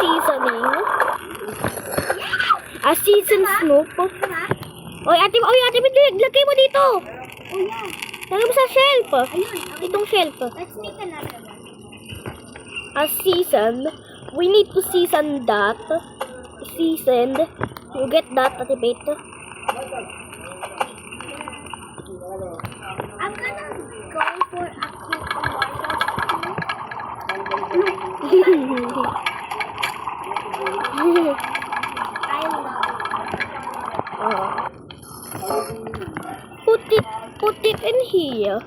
seasoning. A seasoned snoop. Oy, ate, lagay mo dito. Oh yeah. Lagay mo sa shelf. Ayun. Itong shelf. Let's make another one. A seasoned. We need to season that. Seasoned. You get that, Ate Beth? I'm gonna go for a I love Put it in here.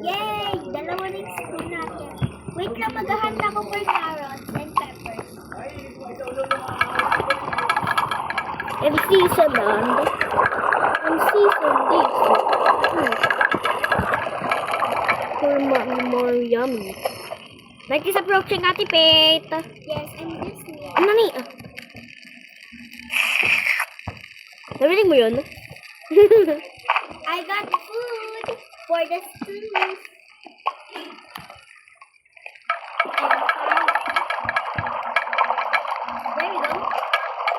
Yay! Dalawa na yung spoon natin. Wait lang, maghahanda ko for carrots and peppers. And season this. For more yummy. Like is approaching Ate Pete. Yes, and this one. Ano ni? Narinig mo yun? I got food for the stews. There we go.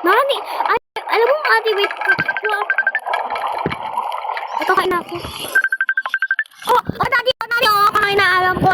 Nani? Ay, alam mo Ate wait. Ito kain na ako. Oh, Daddy, kakain na. Alam ko.